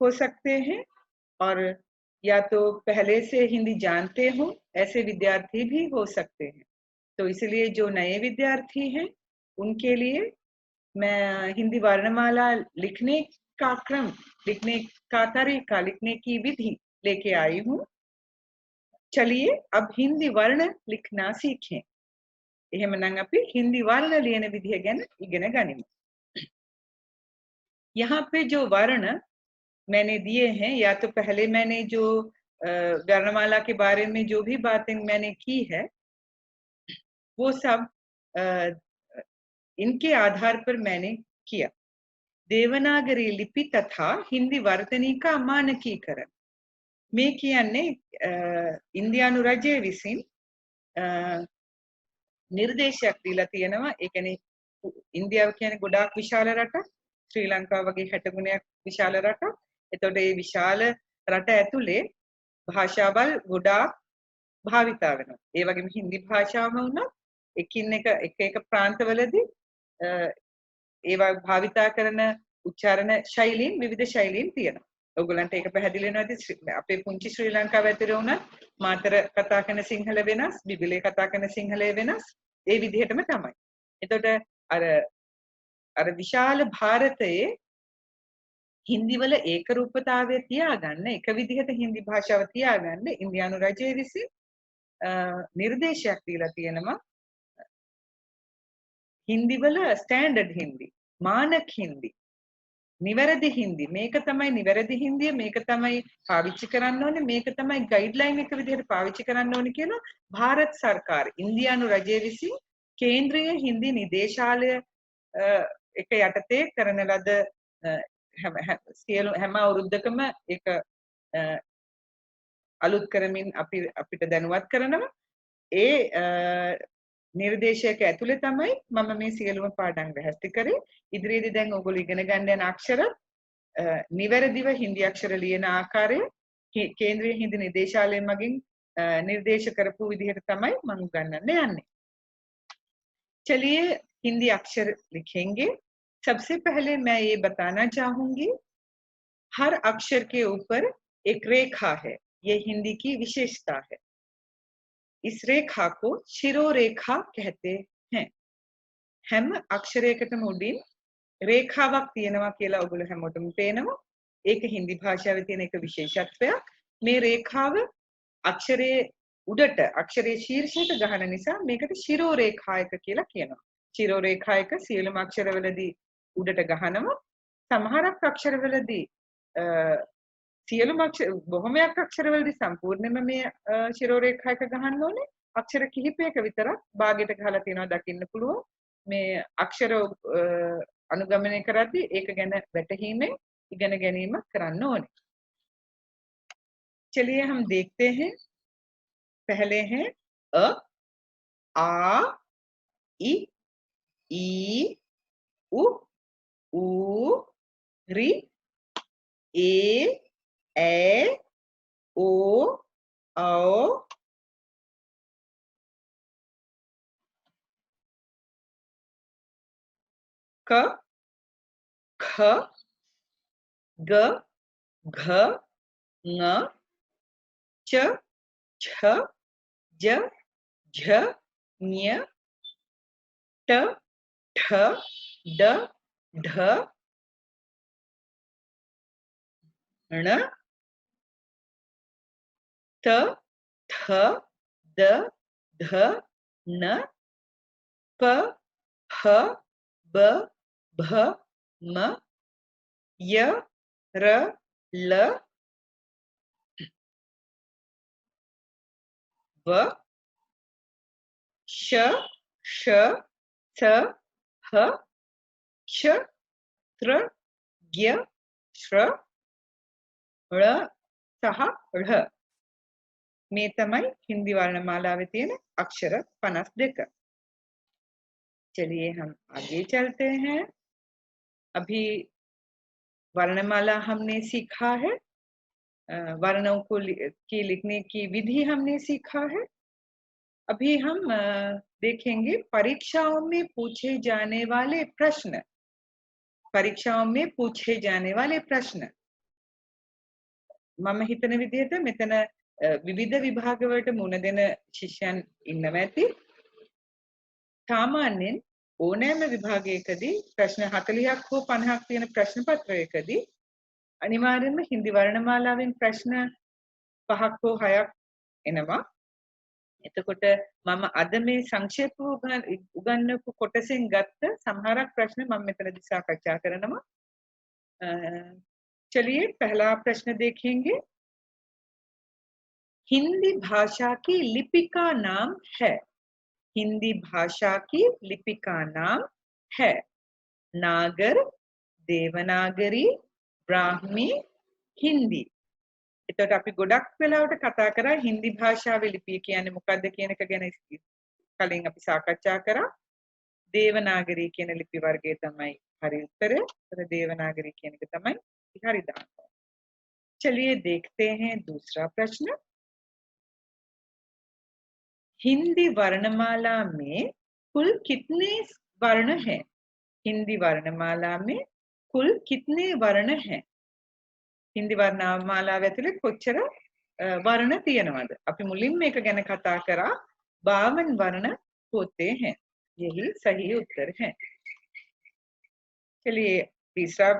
हो सकते हैं और या तो पहले से हिंदी जानते हो ऐसे विद्यार्थी भी हो सकते हैं। तो इसलिए जो नए विद्यार्थी हैं उनके लिए मैं हिंदी वर्णमाला लिखने का क्रम, लिखने का तरीका, लिखने की विधि लेके आई हूँ। चलिए अब हिंदी वर्ण लिखना सीखें। එහෙමනම් අපි हिंदी वर्ण ලියන විදිය ගැන ඉගෙන ගනිමු। यहाँ पे जो वर्ण मैंने दिए हैं या तो पहले मैंने जो वर्णमाला के बारे में जो भी बातें मैंने की है वो सब इनके आधार पर मैंने किया। देवनागरी लिपि तथा हिंदी वर्तनी का मानकीकरण में කියන්නේ ඉන්දියානු රජය විසින් निर्देशයක් දීලා තියෙනවා। ඒ කියන්නේ ඉන්දියාව කියන්නේ ගොඩාක් විශාල රටක්, ශ්‍රී ලංකාව වගේ 60 ගුණයක් විශාල රටක්। එතකොට මේ විශාල රට ඇතුලේ භාෂාවල් ගොඩාක් භාවිතා වෙනවා। ඒ වගේම හින්දි භාෂාවම වුණත් එකින් එක ප්‍රාන්තවලදී ඒවා භාවිතා කරන උච්චාරණ ශෛලීන් විවිධ ශෛලීන් තියෙනවා। ඔයගොල්ලන්ට ඒක පැහැදිලි වෙනවා ඇති। අපේ පුංචි ශ්‍රී ලංකාව ඇතුලේ වුණත් මාතර කතා කරන සිංහල වෙනස්, බිබිලේ කතා කරන සිංහලය වෙනස්, ඒ විදිහටම තමයි। එතකොට අර විශාල ಭಾರತයේ හින්දි වල ඒක රූපතාවය තියාගන්න, එක විදිහට හින්දි භාෂාව තියාගන්න ඉන්දියානු රජය විසින් නිර්දේශයක් දීලා තියෙනවා හින්දි වල ස්ටෑන්ඩඩ් හින්දි මානක් හින්දි නිවැරදි හින්දි මේක තමයි නිවැරදි හින්දිය මේක තමයි පාවිච්චි කරන්න ඕනේ මේක තමයි ගයිඩ්ලයින් එක විදිහට පාවිච්චි කරන්න ඕනේ කියලා ಭಾರತ ਸਰਕਾਰ ඉන්දියානු රජය විසින් කේන්ද්‍රීය හින්දි නිදේශාලය එක යටතේ කරන ලද හැම අවුරුද්දකම ඒක අලුත් කරමින් අපිට දැනුවත් කරනවා ඒ නිර්දේශයක ඇතුලේ තමයි මම මේ සියලුම පාඩම් වැහැස්ති කරේ ඉදිරියේදී දැන් ඔයගොල්ලෝ ඉගෙන ගන්න යන අක්ෂර නිවැරදිව හින්දි අක්ෂර ලියන ආකාරය කේන්ද්‍රීය හින්දි නිදේශාලය මගින් निर्देश करपू विधि तमय मम उगन्नने अन्य चलिए हिंदी अक्षर लिखेंगे सबसे पहले मैं ये बताना चाहूंगी हर अक्षर के ऊपर एक रेखा है ये हिंदी की विशेषता है इस रेखा को शिरोरेखा कहते हैं හැම අක්ෂරයකටම උඩින් රේඛාවක් තියෙනවා කියලා ඔයගොල්ලෝ හැමෝටම පේනවා ඒක හින්දි භාෂාවේ තියෙන එක විශේෂත්වයක් මේ රේඛාව අක්ෂරයේ උඩට අක්ෂරයේ ශීර්ෂයට ගහන නිසා මේකට ශිරෝරේඛායක කියලා කියනවා ශිරෝරේඛායක සියලුම අක්ෂරවලදී උඩට ගහනවා සමහරක් අක්ෂරවලදී සියලුම බොහොමයක් අක්ෂරවලදී සම්පූර්ණයෙන්ම මේ ශිරෝරේඛායක ගහන්න ඕනේ අක්ෂර කිහිපයක විතරක් භාගයට ගහලා තියෙනවා දකින්න පුළුවන් මේ අක්ෂර අනුගමනය කරද්දී ඒක ගැන වැටහීමෙන් ඉගෙන ගැනීම කරන්න ඕනේ. चलिए हम देखते हैं पहले हैं अ आ इ ई उ ऊ रि ए ओ औ क ख ग घ ङ च छ ज झ ञ ट ठ ड ढ ण त थ द ध न प ह ब भ म य र ल व श श स ह क्ष त्र ज्ञ श्र ळ सह ढ මේ තමයි हिंदी वर्णमालाවේ තියෙන अक्षर 52 चलिए हम आगे चलते हैं अभी वर्णमाला हमने सीखा है वर्णों को की लिखने की विधि हमने सीखा है अभी हम देखेंगे परीक्षाओं में पूछे जाने वाले प्रश्न परीक्षाओं में पूछे जाने वाले प्रश्न මම හිතන විදිහට මෙතන විවිධ විභාගවලට මුණ දෙන ශිෂ්‍යයන් ඉන්නවා ඇති සාමාන්‍යයෙන් ඕනෑම විභාගයකදී ප්‍රශ්න 40ක් හෝ 50ක් තියෙන ප්‍රශ්න පත්‍රයකදී අනිවාර්යයෙන්ම හින්දි වර්ණමාලාවෙන් ප්‍රශ්න 5ක් හෝ 6ක් එනවා එතකොට මම අද මේ සංක්ෂේප උගන්වපු කොටසෙන් ගත්ත සමහරක් ප්‍රශ්න මම මෙතනදී සාකච්ඡා කරනවා चलिए पहला प्रश्न देखेंगे हिंदी भाषा की लिपि का नाम है हिंदी भाषा की लिपि का नाम है नागर देवनागरी ब्राह्मी हिंदी එතකොට අපි ගොඩක් වෙලාවට කතා කරා හින්දි භාෂාවේ ලිපිය කියන්නේ මොකක්ද කියන එක ගැන කලින් අපි සාකච්ඡා කරා දේවනාගරී කියන ලිපි වර්ගය තමයි හරි උත්තරය. ඒතර දේවනාගරී කියන එක තමයි हरि दान चलिए देखते हैं दूसरा प्रश्न हिंदी वर्णमाला में कुल कितने वर्ण हैं हिंदी वर्णमाला में कुल कितने वर्ण हैं हिंदी वर्णमाला ඇතුලේ කොච්චර වර්ණ තියෙනවද අපි මුලින්ම මේක ගැන කතා කරා 52 वर्ण होते हैं यही सही उत्तर है चलिए तीसरा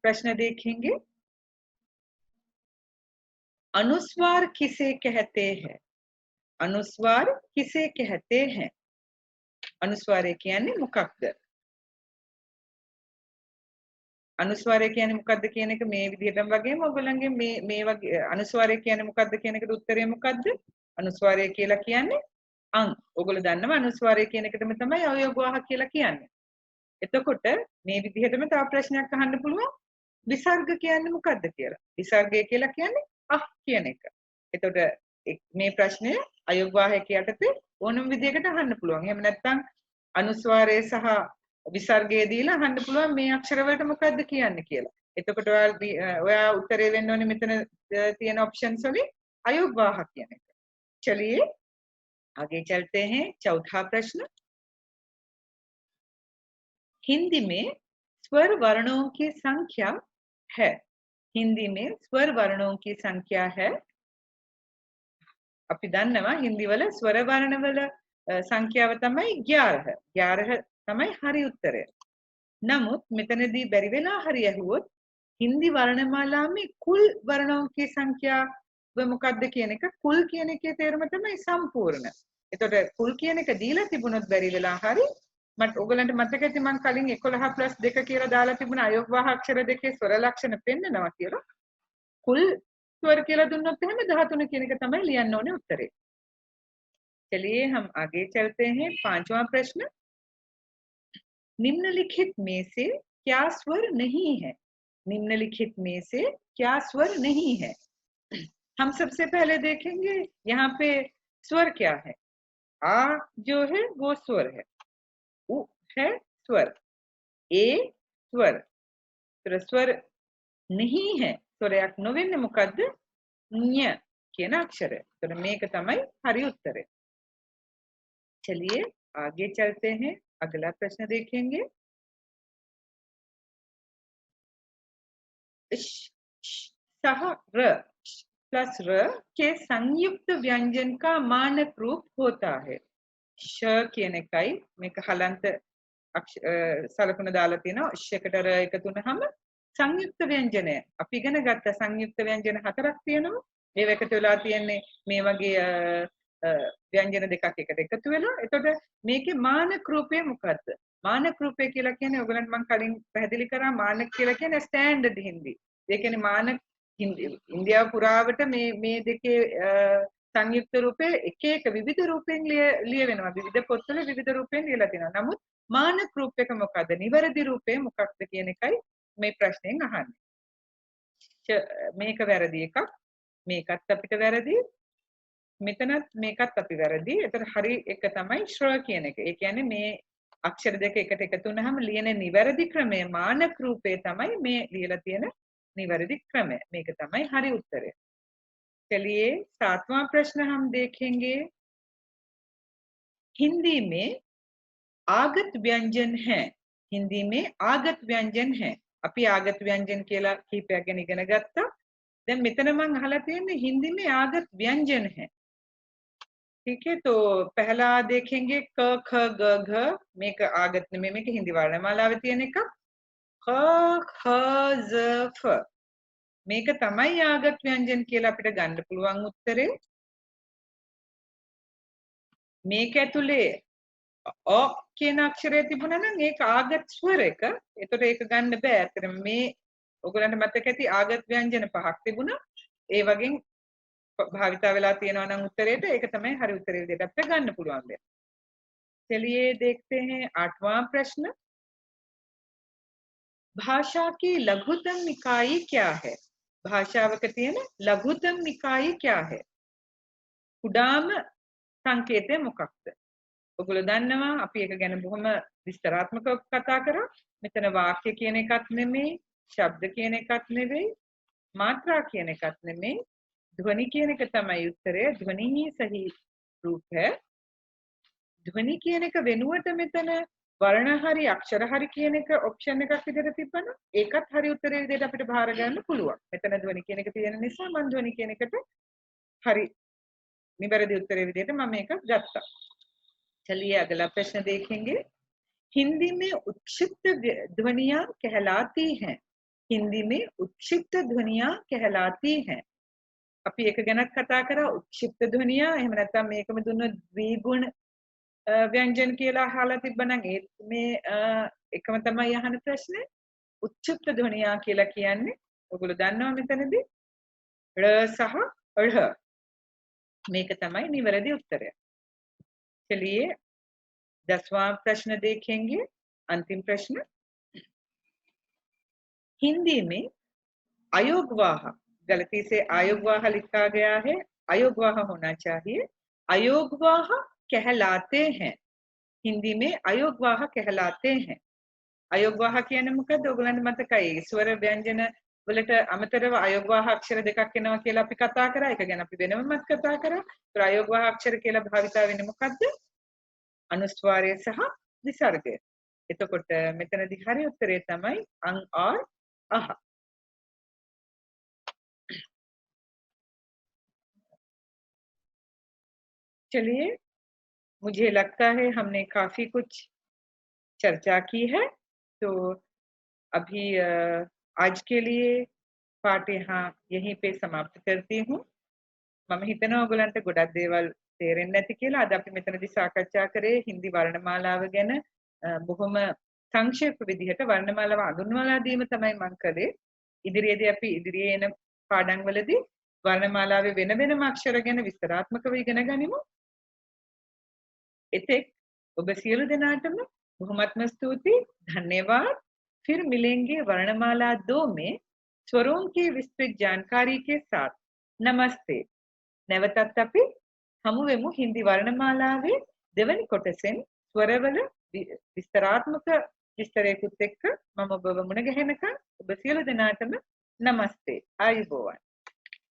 प्रश्न देखेंगे अनुस्वार किसे कहते हैं अनुस्वार किसे कहते हैं? अनुस्वारය කියන්නේ මොකක්ද? අනුස්වාරය කියන්නේ මොකක්ද කියන එක මේ විදිහටම වගේම ඔයගොල්ලන්ගේ මේ වගේ අනුස්වාරය කියන්නේ මොකක්ද කියන එකට උත්තරය මොකක්ද? අනුස්වාරය කියලා කියන්නේ අං. ඔයගොල්ලෝ දන්නවා අනුස්වාරය කියන එකටම තමයි අවයවවාහක කියලා කියන්නේ. එතකොට මේ විදිහටම තව ප්‍රශ්නයක් අහන්න පුළුවන්. විසර්ග කියන්නේ මොකක්ද කියලා. විසර්ගය කියලා කියන්නේ අහ් කියන එක. එතකොට මේ ප්‍රශ්නය අයෝගවාහක යටතේ ඕනම විදිහකට අහන්න පුළුවන්. එහෙම නැත්නම් අනුස්වාරය සහ විසර්ගය දීලා අහන්න පුළුවන් මේ අක්ෂර වලට මොකක්ද කියන්නේ කියලා. එතකොට ඔයා උත්තරේ වෙන්න ඕනේ මෙතන තියෙන ऑप्शंस වලින් අයෝගවාහක කියන එක. चलिए आगे चलते हैं। चौथा प्रश्न, हिंदी में स्वर वर्णों की संख्या है। हिंदी में स्वर वर्णों की संख्या है। අපි දන්නවා හින්දි වල ස්වර වර්ණ වල සංඛ්‍යාව තමයි 11. 11 තමයි හරි උත්තරය. නමුත් මෙතනදී බැරි වෙලා හරි ඇහුවොත් හින්දි වර්ණමාලා में कुल वर्णों की संख्या මොකක්ද කියන එක कुल කියන එකේ තේරුම තමයි සම්පූර්ණ. එතකොට कुल කියන එක දීලා තිබුණොත් බැරි වෙලා හරි මට ඔයගලන්ට මතක ඇති මම කලින් 11 + 2 කියලා දාලා තිබුණා අයෝගවාහ අක්ෂර දෙකේ ස්වර ලක්ෂණ පෙන්නනවා කියලා. कुल स्वर කියලා දුන්නොත් එහෙම 13 කියන එක තමයි ලියන්න ඕනේ උත්තරේ. चलिए हम आगे चलते हैं। पांचवा प्रश्न, निम्नलिखित में से क्या स्वर नहीं है? निम्नलिखित में से क्या स्वर नहीं है? हम सबसे पहले देखेंगे यहाँ पे स्वर क्या है। आ जो है वो स्वर है, उ है स्वर, ए स्वर, तो स्वर नहीं है ස්වරයක් නොවෙන්නේ මොකද්ද? ඤ කියන අක්ෂරය. तो මේක තමයි හරි උත්තරය. चलिए आगे चलते हैं। अगला प्रश्न देखेंगे। सह र प्लस र के संयुक्त व्यंजन का मानक रूप होता है। श කියන එකයි මේක හලන්ත සලකුණ දාලා තියෙනවා. ශයකට ර එකතු වුනහම සංයුක්ත ව්‍යංජනය. අපි ඉගෙන ගත්ත සංයුක්ත ව්‍යංජන හතරක් තියෙනවා. ඒව එකතු වෙලා තියෙන්නේ මේ වගේ ව්‍යංජන දෙකක් එකට එකතු වෙලා. එතකොට මේකේ මානක රූපය මොකද්ද? මානක රූපය කියලා කියන්නේ ඔයගලන්ට මම කලින් පැහැදිලි කරා මානක කියලා කියන්නේ ස්ටෑන්ඩඩ් හින්දි. ඒ කියන්නේ මානක ඉන්දියාව පුරාවට මේ දෙකේ සංයුක්ත රූපය එක එක විවිධ රූපෙන් ලියවෙනවා. විවිධ පොත්වල විවිධ රූපෙන් ලියලා තියෙනවා. නමුත් මානක රූපයක මොකද්ද? නිවැරදි රූපය මොකක්ද කියන එකයි මේ ප්‍රශ්නෙන් අහන්නේ. මේක වැරදි එකක්. මේකත් අපිට වැරදි. මෙතනත් මේකත් අපි වැරදි. ඒතර හරි එක තමයි ශ්‍ර කියන එක. ඒ කියන්නේ මේ අක්ෂර දෙක එකට එකතු වුනහම ලියන නිවැරදි ක්‍රමය මානක රූපේ තමයි මේ ලියලා තියෙන निवृत्ति क्रम है। मेक तमाई हरी उत्तर है। चलिए 7वां प्रश्न हम देखेंगे। हिंदी में आगत व्यंजन है। हिंदी में आगत व्यंजन है। අපි ආගත ව්‍යංජන කියලා කීපයක් ගැන ඉගෙන ගත්තා. දැන් මෙතන මම අහලා තියෙන්නේ हिंदी में आगत व्यंजन है। ठीक है, तो पहला देखेंगे क ख ग घ। මේක ආගත නෙමෙයි, මේක හින්දි වර්ණමාලාවේ තියෙන එක. ख ख ज फ මේක තමයි ආගත ව්‍යංජන කියලා අපිට ගන්න පුළුවන් උත්තරේ. මේක ඇතුලේ अ කියන අක්ෂරය තිබුණා නම් ඒක ආගත ස්වර එක. ඒතකොට ඒක ගන්න බෑ. අතන මේ ඔයගලන්ට මතක ඇති ආගත ව්‍යංජන පහක් තිබුණා. ඒ වගේ භාවිතා වෙලා තියෙනවා නම් උත්තරේට ඒක තමයි හරි උත්තරේ විදිහට අපිට ගන්න පුළුවන් දෙයක්. चलिए देखते हैं 8वां प्रश्न। भाषा की लघुतम निकाय क्या है? भाषावක තියෙන लघुतम निकाय क्या है? කුඩාම සංකේතය මොකක්ද? ඔයගොල්ලෝ දන්නවා අපි ඒක ගැන බොහොම විස්තරාත්මකව කතා කරා. මෙතන වාක්‍ය කියන එකක් නෙමෙයි, ශබ්ද කියන එකක් නෙවෙයි, මාත්‍රා කියන එකක් නෙමෙයි, ध्वनि කියන එක තමයි උත්තරය. ध्वनि ही सही रूप है। ध्वनि කියන එක වෙනුවට මෙතන වර්ණ හරි අක්ෂර හරි කියන එක ඔප්ෂන් එකක් විදිහට තිබ්බනම් ඒකත් හරි උත්තරේ විදිහට අපිට බාර ගන්න පුළුවන්. මෙතන ध्वनि කියන එක තියෙන නිසා මම ध्वनि කියන එකට हरी निवृत्ति उत्तरे विधेयक मम एक गत्ता। चलिए अगला प्रश्न देखेंगे। हिंदी में उत्क्षिप्त ध्वनियां कहलाती हैं। हिंदी में उत्क्षिप्त ध्वनियां कहलाती हैं। අපි එක ගැනත් කතා කරා උක්ෂිප්ත ධ්වනිය. එහෙම නැත්නම් මේකම දුන්නොත් ද්විගුණ ව්‍යංජන කියලා අහලා තිබ්බනම් ඒත් මේ එකම තමයි අහන ප්‍රශ්නේ. උච්චිප්ත ධ්වනිය කියලා කියන්නේ ඔයගොල්ලෝ දන්නවා මෙතනදී ර සහ ळ. මේක තමයි නිවැරදි උත්තරය. चलिए 10वां प्रश्न देखेंगे. अंतिम प्रश्न. हिंदी में अयोगवाह, गलती से आयोगवाह लिखा गया है, अयोगवाह होना चाहिए. अयोगवाह कहलाते हैं. हिंदी में अयोगवाह कहलाते हैं. අයෝගවාහ කියන්නේ මොකද්ද? ඔයගලන්ට මතකයි ස්වර ව්‍යංජන වලට අමතරව අයෝගවාහ අක්ෂර දෙකක් එනවා කියලා අපි කතා කරා. ඒක ගැන අපි වෙනමත් කතා කරා. ඒතර අයෝගවාහ අක්ෂර කියලා භාවිතා වෙන්නේ මොකද්ද? අනුස්වාරය සහ විසර්ගය. එතකොට මෙතනදී හරි උත්තරේ තමයි අං और අහ. चलिए, मुझे लगता है हमने काफी कुछ चर्चा की है. तो अभी आज के लिए पाठ यहाँ यहीं पे समाप्त करती हूँ. මම හිතනවා ඔයගලන්ට ගොඩක් දේවල් තේරෙන්නේ නැති කියලා. අද අපි මෙතනදී සාකච්ඡා කරේ හින්දි වර්ණමාලාව ගැන බොහොම සංක්ෂේප විදිහට වර්ණමාලාව අඳුන්වලා දීම තමයි මම කළේ. ඉදිරියේදී අපි ඉදිරියේ එන පාඩම් වලදී වර්ණමාලාවේ වෙන වෙනම අක්ෂර ගැන විස්තරාත්මකව ඉගෙන ගනිමු. එතෙක් ඔබ සියලු දෙනාටම බොහොමත්ම ස්තුතියි. धन्यवाद. फिर मिलेंगे वर्णमाला 2 में स्वरों की विस्तृत जानकारी के साथ. नमस्ते. නැවතත් අපි හමු වෙමු හින්දි වර්ණමාලාවේ දෙවැනි කොටසෙන් ස්වරවල විස්තරාත්මක විස්තරයකුත් එක්ක මම ඔබව මුණ ගැහෙනකන් ඔබ සියලු දෙනාටම නමස්තේ. ආයුබෝවන්.